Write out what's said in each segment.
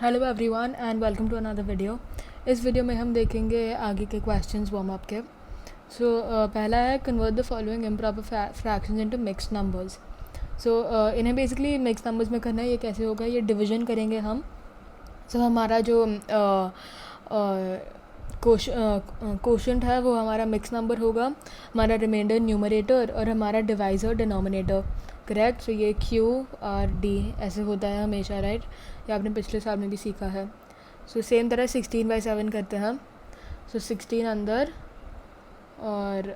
Hello everyone and welcome to another video. इस video में हम देखेंगे आगे के क्वेश्चंस वार्म अप के। पहला है convert the following improper fractions into mixed numbers. इन्हें बेसिकली मिक्स्ड नंबर्स में करना है। ये कैसे होगा, ये डिवीजन करेंगे हम। हमारा जो कोशेंट है वो हमारा मिक्स नंबर होगा, हमारा रिमाइंडर न्यूमरेटर और हमारा डिवाइज़र डिनोमिनेटर। करेक्ट। ये क्यू आर डी ऐसे होता है हमेशा, राइट। ये आपने पिछले साल में भी सीखा है। सेम तरह 16/7 करते हैं हम। 16 अंदर और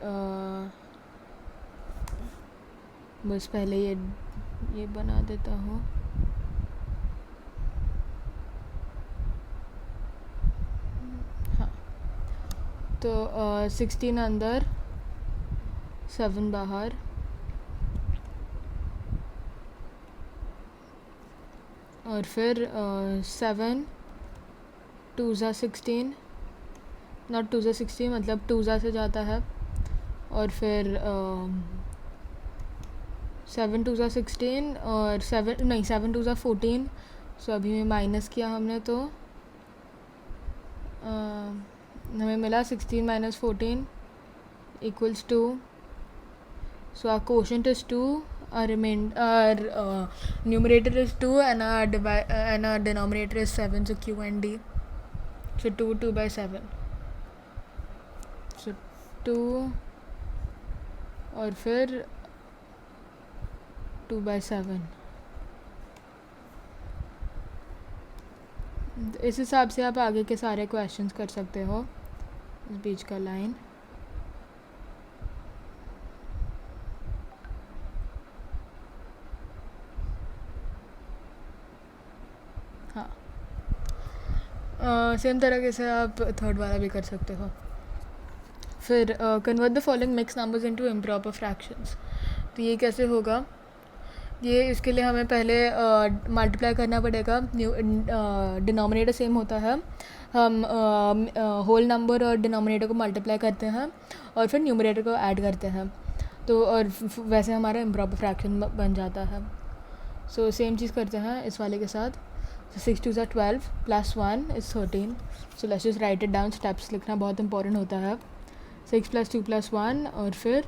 बस पहले ये बना देता हूँ। हाँ, तो 16 अंदर 7 बाहर और फिर 7 2 16, नॉट 2 16 मतलब 2 से जाता है और फिर 7 2 16 और 7 2 14। अभी में माइनस किया हमने तो हमें मिला 16 - 14 = 2। Our quotient is 2, our numerator is 2 and our denominator is 7, so Q and D. 2/7, 2 और फिर 2/7। इस हिसाब से आप आगे के सारे क्वेश्चंस कर सकते हो। इस बीच का लाइन सेम तरीके से आप थर्ड वाला भी कर सकते हो। फिर convert the following mix numbers into improper fractions. तो ये कैसे होगा, ये इसके लिए हमें पहले मल्टीप्लाई करना पड़ेगा। डिनोमिनेटर सेम होता है, हम होल नंबर और डिनोमिनेटर को मल्टीप्लाई करते हैं और फिर न्यूमरेटर को ऐड करते हैं, तो और वैसे हमारा इम्प्रॉपर फ्रैक्शन बन जाता है। सेम चीज़ करते हैं इस वाले के साथ। 6 2 12 + 1 = 13। Let's just right it down. Steps लिखना बहुत इंपॉर्टेंट होता है। 6 + 2 + 1 और फिर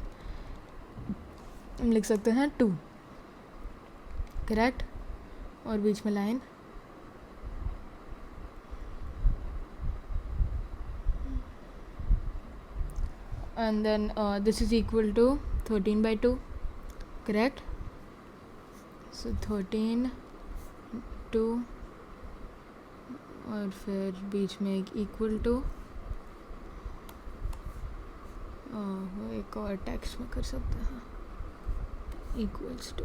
हम लिख सकते हैं 2। करेक्ट। और बीच में line and then this is equal to 13/2। Correct. 13 2 और फिर बीच में एक इक्वल टू, एक और टेक्स्ट में कर सकते हैं, इक्वल्स टू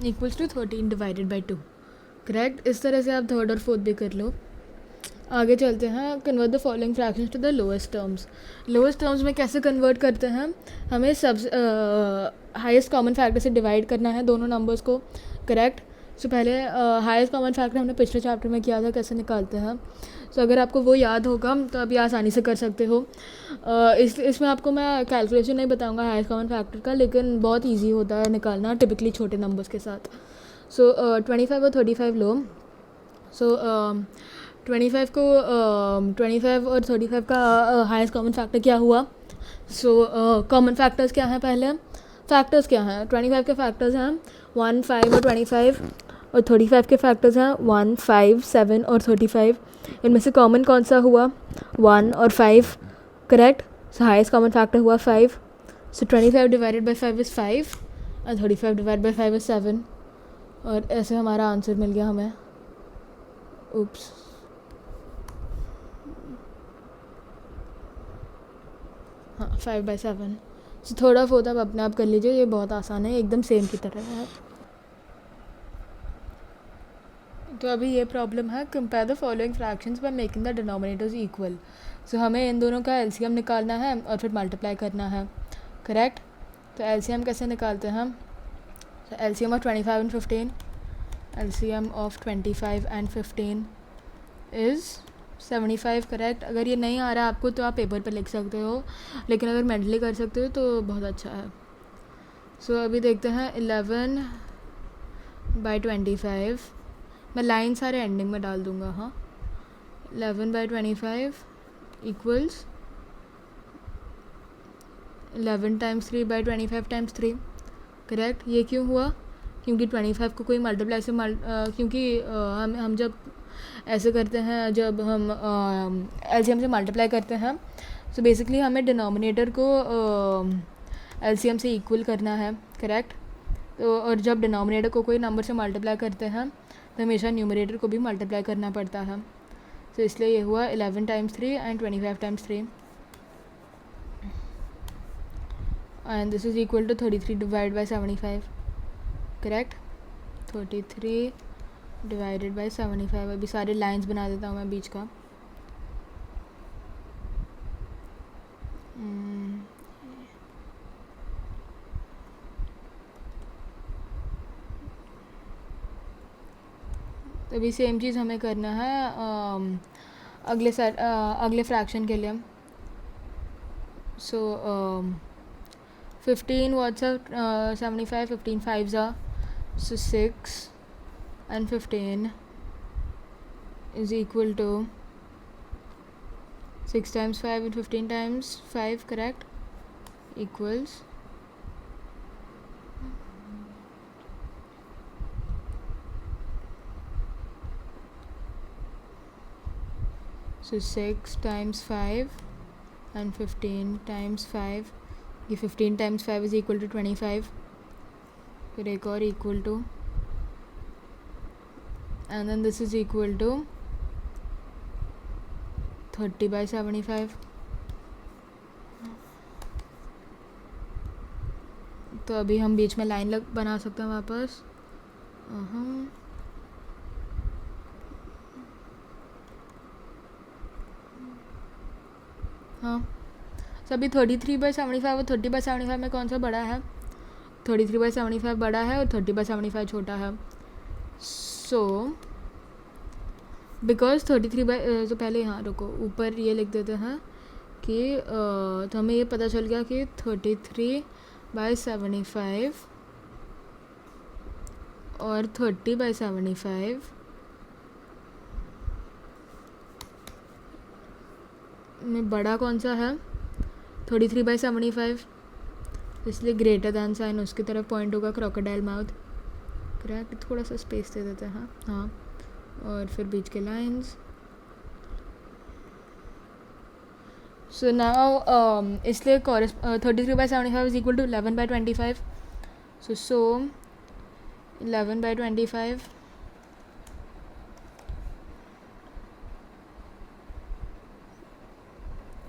= 13/2। करेक्ट। इस तरह से आप थर्ड और फोर्थ भी कर लो। आगे चलते हैं। Convert the following fractions to the lowest terms. Lowest terms में कैसे कन्वर्ट करते हैं, हमें हाईएस्ट कॉमन फैक्टर से डिवाइड करना है दोनों नंबर्स को। करेक्ट। पहले हाईएस्ट कॉमन फैक्टर हमने पिछले चैप्टर में किया था, कैसे निकालते हैं। अगर आपको वो याद होगा तो आप ये आसानी से कर सकते हो। इसमें आपको मैं कैलकुलेशन नहीं बताऊंगा हाईएस्ट कॉमन फैक्टर का, लेकिन बहुत ईजी होता है निकालना टिपिकली छोटे नंबर्स के साथ। 25 और 35 लो। 25 और 35 का हाईएस्ट कॉमन फैक्टर क्या हुआ। कॉमन फैक्टर्स क्या हैं, पहले फैक्टर्स क्या हैं। 25 के फैक्टर्स हैं 1 5 और 25 और 35 के फैक्टर्स हैं 1 5 7 और 35। इनमें से कॉमन कौन सा हुआ, 1 और 5। करेक्ट। हाईएस्ट कॉमन फैक्टर हुआ 5। 25 डिवाइडेड बाई 5 इज़ 5 और 35 डिवाइडेड बाई 5 इज़ 7। और ऐसे हमारा आंसर मिल गया हमें। उप्स, हाँ 5/7। थोड़ा फोर्थ आप अपने आप कर लीजिए, ये बहुत आसान है, एकदम सेम की तरह है। तो अभी ये प्रॉब्लम है, compare the following fractions by making the denominators equal. हमें इन दोनों का एलसीएम निकालना है और फिर मल्टीप्लाई करना है। करेक्ट। तो एलसीएम कैसे निकालते हैं हम। LCM of 25 and 15, LCM of 25 and 15 is 75। Correct. अगर ये नहीं आ रहा आपको तो आप पेपर पे लिख सकते हो, लेकिन अगर मेंटली कर सकते हो तो बहुत अच्छा है। सो अभी देखते हैं 11/25, मैं लाइन सारे एंडिंग में डाल दूँगा। हाँ, 11/25 इक्वल्स 11 टाइम्स 3/25 टाइम्स 3, करेक्ट। ये क्यों हुआ? क्योंकि 25 को कोई मल्टीप्लाई से क्योंकि हम जब ऐसे करते हैं, जब हम एलसीएम से मल्टीप्लाई करते हैं, सो बेसिकली हमें डिनोमिनेटर को एलसीएम से इक्वल करना है, करेक्ट। तो और जब डिनोमिनेटर को कोई नंबर से मल्टीप्लाई करते हैं तो हमेशा न्यूमरेटर को भी मल्टीप्लाई करना पड़ता है। तो इसलिए ये हुआ 11 times 3 and 25 times 3, and this is equal to 33 divide by 75, correct. 33 divided by 75। अभी सारे लाइंस बना देता हूँ मैं बीच का। तो अभी सेम चीज़ हमें करना है अगले फ्रैक्शन के लिए। सो 15 WhatsApp 75, 15 5s are, so 6 and 15 is equal to 6 times 5 and 15 times 5, correct, equals so 6 times 5 and 15 times 5, ये 15 times 5 is equal to 25, फिर एक और equal to, and then this is equal to 30/75। तो अभी हम बीच में लाइन बना सकते हैं वापस। हाँ, सभी 33/75 और 30/75 में कौन सा बड़ा है? 33/75 बड़ा है और 30/75 छोटा है। सो बिकॉज 33 तो पहले यहाँ रुको, ऊपर ये लिख देते हैं कि तो हमें ये पता चल गया कि 33/75 और 30/75 में बड़ा कौन सा है? 33/75, इसलिए ग्रेटर दैन साइन उसकी तरफ पॉइंट होगा, क्रोकोडाइल माउथ, करेक्ट। थोड़ा सा स्पेस दे देते हैं। हाँ, और फिर बीच के लाइंस। सो नाउ इसलिए 33/75 is equal to 11/25। So 11/25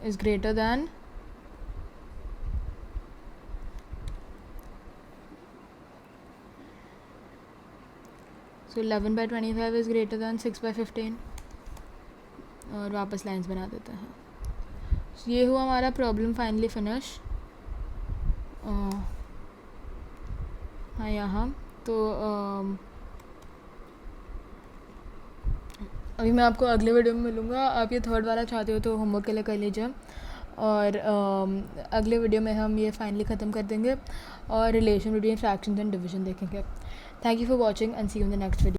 is greater than 11/25 is greater than 6/15, और वापस लाइंस बना देते हैं। so, ये हुआ हमारा प्रॉब्लम फाइनली फिनिश। हाँ, यहाँ तो अभी मैं आपको अगले वीडियो में मिलूँगा। आप ये थर्ड वाला चाहते हो तो होमवर्क के लिए कर लीजिए, और अगले वीडियो में हम ये फाइनली ख़त्म कर देंगे और relation between fractions and division देखेंगे। Thank you for watching and see you in the next video.